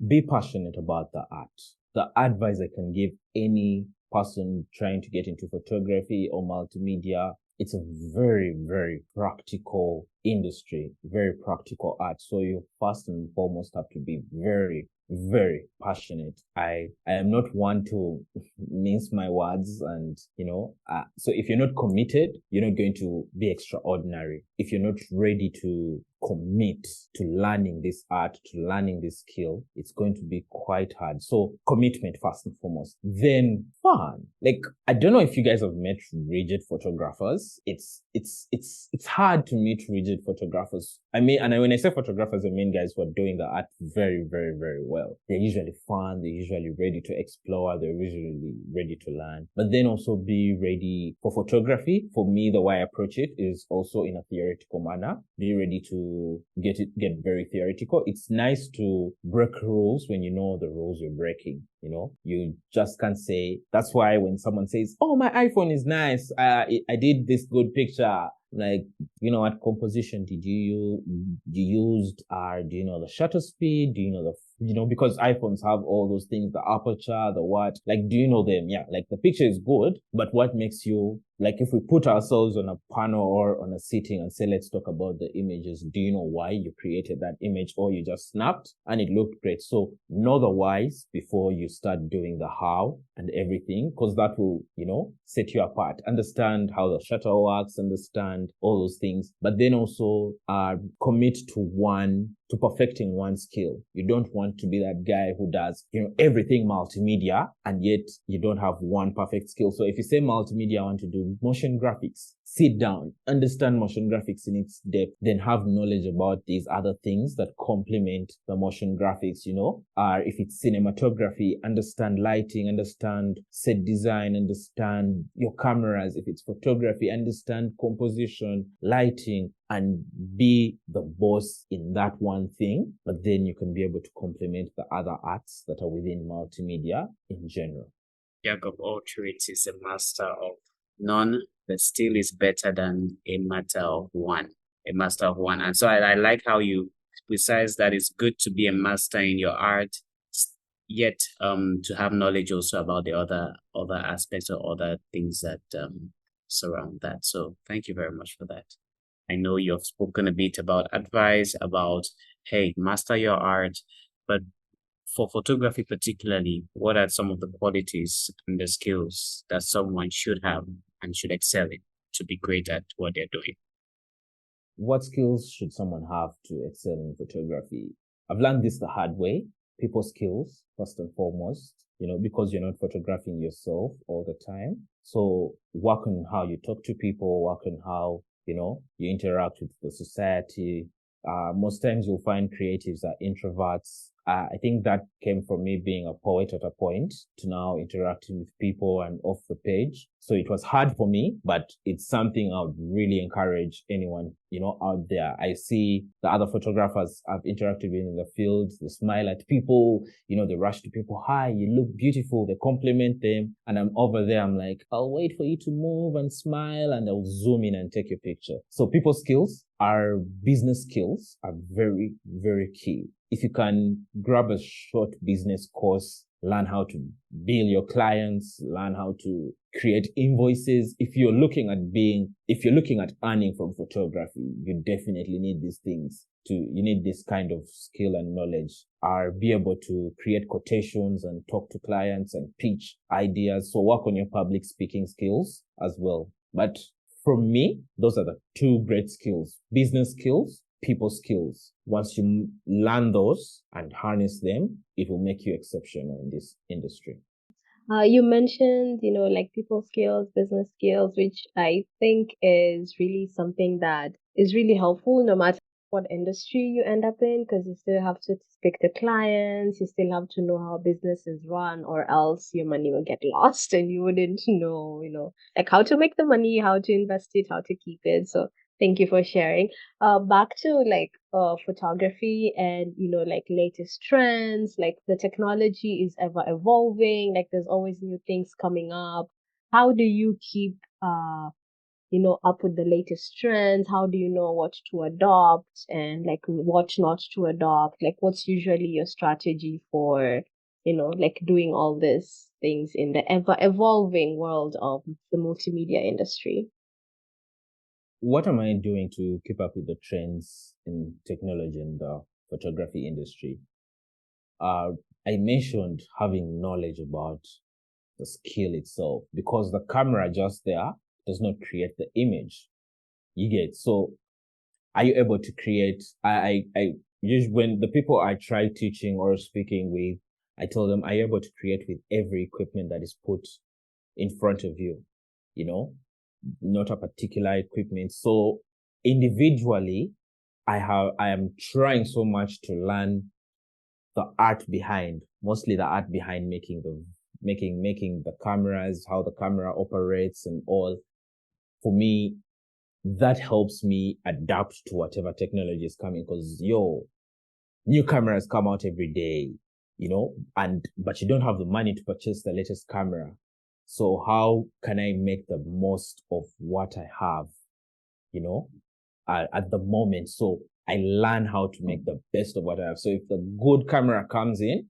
Be passionate about the art. The advice I can give any person trying to get into photography or multimedia, it's a very, very practical industry, very practical art. So you first and foremost have to be very, very passionate. I am not one to mince my words and, so if you're not committed, you're not going to be extraordinary. If you're not ready to commit to learning this art, to learning this skill, it's going to be quite hard. So commitment first and foremost, then fun. I don't know if you guys have met rigid photographers. It's hard to meet rigid photographers. And when I say photographers, I mean guys who are doing the art very, very, very well. They're usually fun. They're usually ready to explore. They're usually ready to learn. But then also be ready for photography. For me, the way I approach it is also in a theoretical manner. Be ready to get very theoretical. It's nice to break rules when you know the rules you're breaking. You just can't say. That's why when someone says, "Oh, my iPhone is nice. I did this good picture." Like, what composition did you used? Do you know the shutter speed? Do you know because iPhones have all those things, the aperture, the what, like, do you know them? Yeah, like the picture is good, but what makes you, like, if we put ourselves on a panel or on a sitting and say, let's talk about the images, do you know why you created that image, or you just snapped and it looked great? So know the whys before you start doing the how and everything, because that will, set you apart. Understand how the shutter works, understand all those things, but then also commit to perfecting one skill. You don't want to be that guy who does, everything multimedia, and yet you don't have one perfect skill. So if you say multimedia, I want to do motion graphics, sit down, understand motion graphics in its depth, then have knowledge about these other things that complement the motion graphics, if it's cinematography, understand lighting, understand set design, understand your cameras. If it's photography, understand composition, lighting, and be the boss in that one thing. But then you can be able to complement the other arts that are within multimedia in general.
Jack of all trades is a master of none, but still is better than a master of one. And so I like how you precise that it's good to be a master in your art, yet to have knowledge also about the other aspects or other things that surround that. So thank you very much for that. I know you've spoken a bit about advice about, hey, master your art, but for photography particularly, what are some of the qualities and the skills that someone should have and should excel in to be great at what they're doing?
What skills should someone have to excel in photography? I've learned this the hard way. People skills, first and foremost, because you're not photographing yourself all the time. So work on how you talk to people, work on how, you interact with the society. Most times you'll find creatives are introverts. I think that came from me being a poet at a point to now interacting with people and off the page. So it was hard for me, but it's something I would really encourage anyone, out there. I see the other photographers I've interacted with in the field. They smile at people, they rush to people. Hi, you look beautiful. They compliment them. And I'm over there. I'm like, I'll wait for you to move and smile, and I'll zoom in and take your picture. So people skills, our business skills are very, very key. If you can grab a short business course, learn how to bill your clients, learn how to create invoices. If you're looking at earning from photography, you definitely need these things. You need this kind of skill and knowledge, or be able to create quotations and talk to clients and pitch ideas. So work on your public speaking skills as well. But from me, those are the two great skills: business skills, people skills. Once you learn those and harness them, it will make you exceptional in this industry.
You mentioned, like people skills, business skills, which I think is really something that is really helpful no matter what industry you end up in, because you still have to speak to clients, you still have to know how business is run, or else your money will get lost and you wouldn't know, like how to make the money, how to invest it, how to keep it. So thank you for sharing. Back to like photography and like latest trends, like the technology is ever evolving, like there's always new things coming up. How do you keep up with the latest trends? How do you know what to adopt and like what not to adopt? Like what's usually your strategy for like doing all these things in the ever evolving world of the multimedia industry?
What am I doing to keep up with the trends in technology in the photography industry? I mentioned having knowledge about the skill itself, because the camera just there does not create the image. You get, so are you able to create? I usually, when the people I try teaching or speaking with, I tell them, are you able to create with every equipment that is put in front of you? Not a particular equipment. So individually, I am trying so much to learn the art behind, mostly the art behind making the cameras, how the camera operates and all. For me, that helps me adapt to whatever technology is coming, because new cameras come out every day, but you don't have the money to purchase the latest camera. So how can I make the most of what I have, at the moment? So I learn how to make the best of what I have. So if the good camera comes in,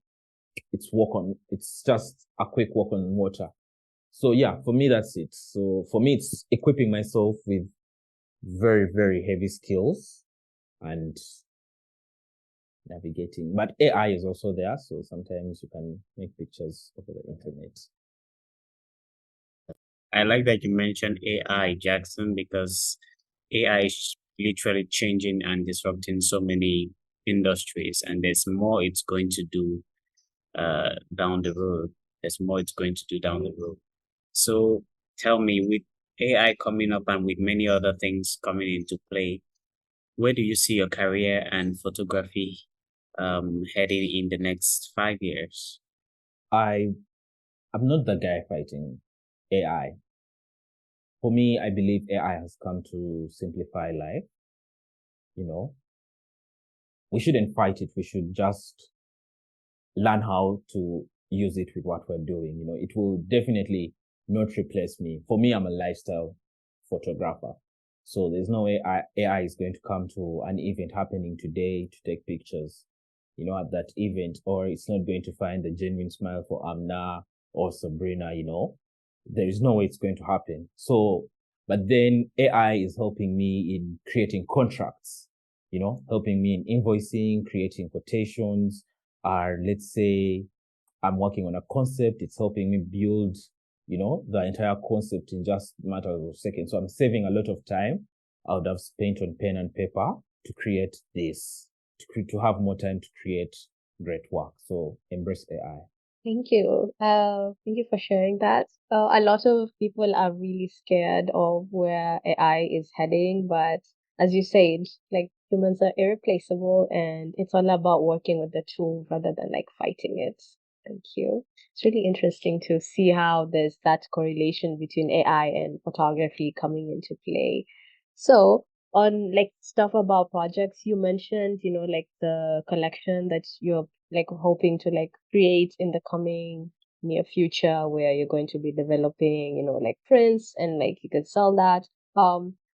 it's just a quick walk on water. So yeah, for me, that's it. So for me, it's equipping myself with very, very heavy skills and navigating. But AI is also there. So sometimes you can make pictures over the internet.
I like that you mentioned AI, Jackson, because AI is literally changing and disrupting so many industries, and there's more it's going to do down the road. There's more it's going to do down the road. So tell me, with AI coming up and with many other things coming into play, where do you see your career and photography heading in the next 5 years?
I'm not the guy fighting AI. For me, I believe AI has come to simplify life. We shouldn't fight it. We should just learn how to use it with what we're doing. It will definitely not replace me. For me, I'm a lifestyle photographer. So there's no way AI is going to come to an event happening today to take pictures, at that event, or it's not going to find the genuine smile for Amna or Sabrina, there is no way it's going to happen. So, but then AI is helping me in creating contracts, helping me in invoicing, creating quotations, or let's say I'm working on a concept, it's helping me build, the entire concept in just matters of seconds. So I'm saving a lot of time I would have spent on pen and paper to create this, to have more time to create great work. So embrace AI.
Thank you. Thank you for sharing that. A lot of people are really scared of where AI is heading, but as you said, like humans are irreplaceable, and it's all about working with the tool rather than like fighting it. Thank you. It's really interesting to see how there's that correlation between AI and photography coming into play. So, on like stuff about projects, you mentioned, like the collection that you're like hoping to like create in the coming near future, where you're going to be developing, like prints, and like you could sell that.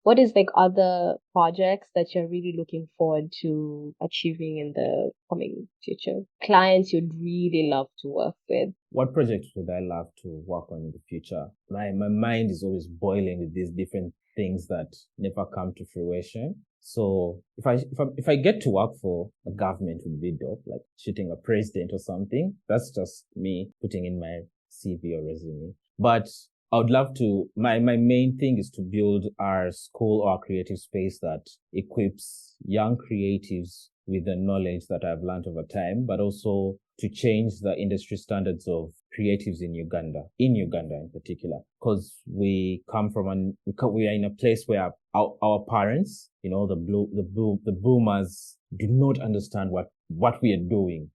What is like other projects that you're really looking forward to achieving in the coming future? Clients you'd really love to work with?
What projects would I love to work on in the future? My mind is always boiling with these different things that never come to fruition. So if I get to work for a government, would be dope, like shooting a president or something. That's just me putting in my CV or resume. But I would love to, my main thing is to build our school or our creative space that equips young creatives with the knowledge that I've learned over time, but also to change the industry standards of creatives in Uganda in particular, because we come from we are in a place where our parents, the boomers, do not understand what we are doing.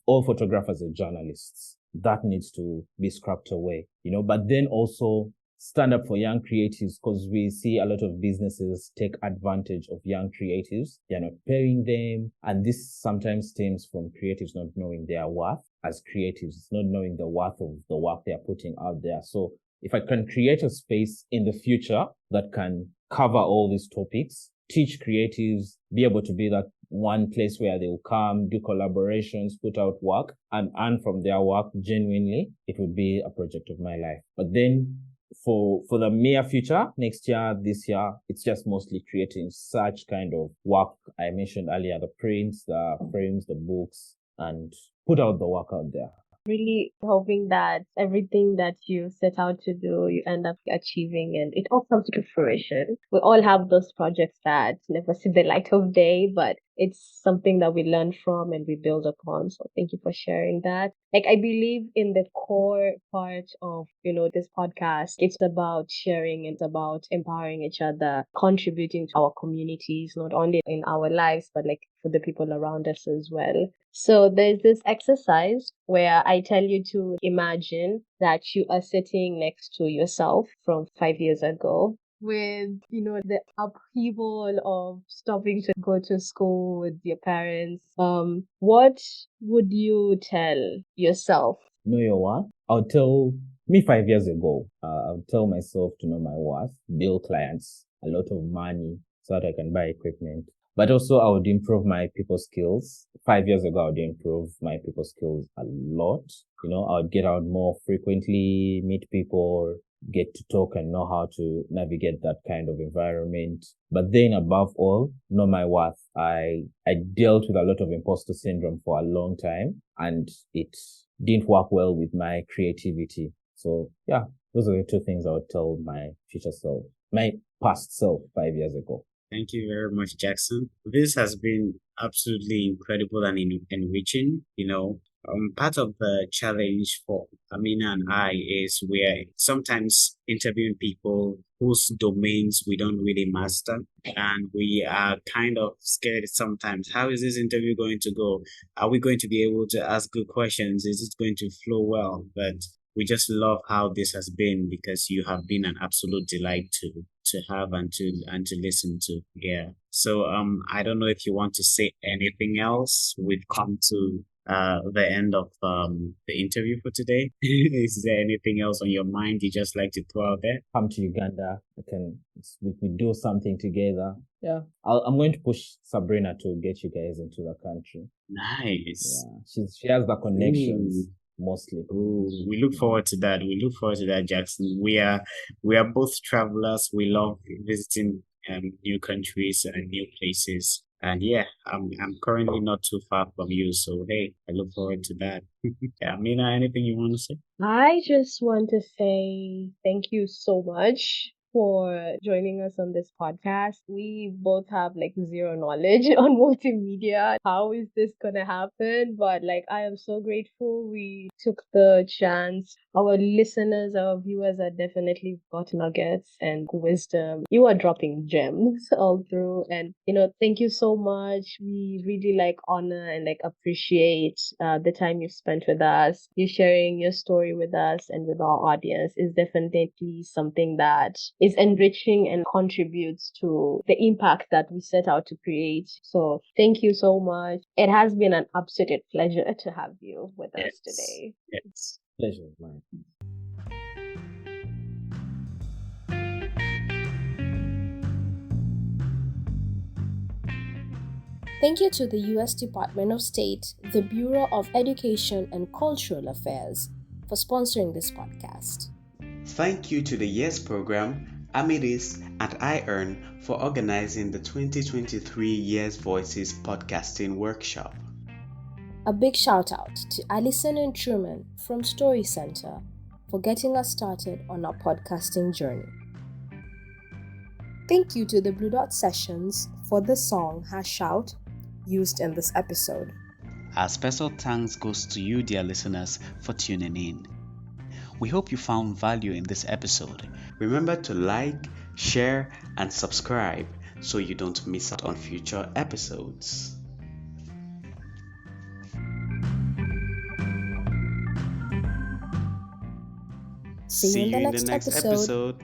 All photographers are journalists. That needs to be scrapped away, but then also stand up for young creatives, because we see a lot of businesses take advantage of young creatives. They're not paying them. And this sometimes stems from creatives not knowing their worth as creatives, not knowing the worth of the work they're putting out there. So if I can create a space in the future that can cover all these topics, teach creatives, be able to be that one place where they will come, do collaborations, put out work, and earn from their work genuinely, it would be a project of my life. But then for the near future, next year, this year, it's just mostly creating such kind of work I mentioned earlier, the prints, the frames, the books, and put out the work out there.
Really hoping that everything that you set out to do, you end up achieving, and it all comes to fruition. We all have those projects that never see the light of day, but it's something that we learn from and we build upon. So thank you for sharing that. Like, I believe in the core part of, this podcast. It's about sharing, it's about empowering each other, contributing to our communities, not only in our lives, but like for the people around us as well. So there's this exercise where I tell you to imagine that you are sitting next to yourself from 5 years ago with, the upheaval of stopping to go to school with your parents. What would you tell yourself?
Know your worth. I'll tell me 5 years ago, I'll tell myself to know my worth, bill clients, a lot of money so that I can buy equipment. But also I would improve my people skills. 5 years ago, I would improve my people skills a lot. I would get out more frequently, meet people, get to talk and know how to navigate that kind of environment. But then above all, know my worth. I dealt with a lot of imposter syndrome for a long time, and it didn't work well with my creativity. So yeah, those are the two things I would tell my future self, my past self 5 years ago.
Thank you very much, Jackson. This has been absolutely incredible and enriching. Part of the challenge for Amina and I is we're sometimes interviewing people whose domains we don't really master, and we are kind of scared sometimes. How is this interview going to go? Are we going to be able to ask good questions? Is it going to flow well? But we just love how this has been, because you have been an absolute delight to have and to listen to. Yeah. So I don't know if you want to say anything else. We've come to the end of the interview for today. Is there anything else on your mind you just like to throw out there?
Come to Uganda. We can do something together. Yeah. I'm going to push Sabrina to get you guys into the country.
Nice.
Yeah. She has the connections. Mostly.
Ooh, we look forward to that. We look forward to that, Jackson. We are both travelers. We love visiting new countries and new places. And yeah, I'm currently not too far from you, so hey, I look forward to that. Yeah, Mina, anything you want to say?
I just want to say thank you so much for joining us on this podcast. We both have like zero knowledge on multimedia. How is this gonna happen? But like, I am so grateful we took the chance. Our listeners, our viewers are definitely got nuggets and wisdom. You are dropping gems all through, and thank you so much. We really like honor and like appreciate the time you've spent with us. You sharing your story with us and with our audience is definitely something that is enriching and contributes to the impact that we set out to create. So thank you so much. It has been an absolute pleasure to have you with us today.
Yes.
Pleasure of mine.
Thank you to the U.S. Department of State, the Bureau of Education and Cultural Affairs for sponsoring this podcast.
Thank you to the YES program, Amidis, and iEarn for organizing the 2023 YES Voices podcasting workshop.
A big shout out to Alison and Truman from Story Center for getting us started on our podcasting journey. Thank you to the Blue Dot Sessions for the song #Shout used in this episode.
Our special thanks goes to you, dear listeners, for tuning in. We hope you found value in this episode. Remember to like, share, and subscribe so you don't miss out on future episodes.
See you in the next episode.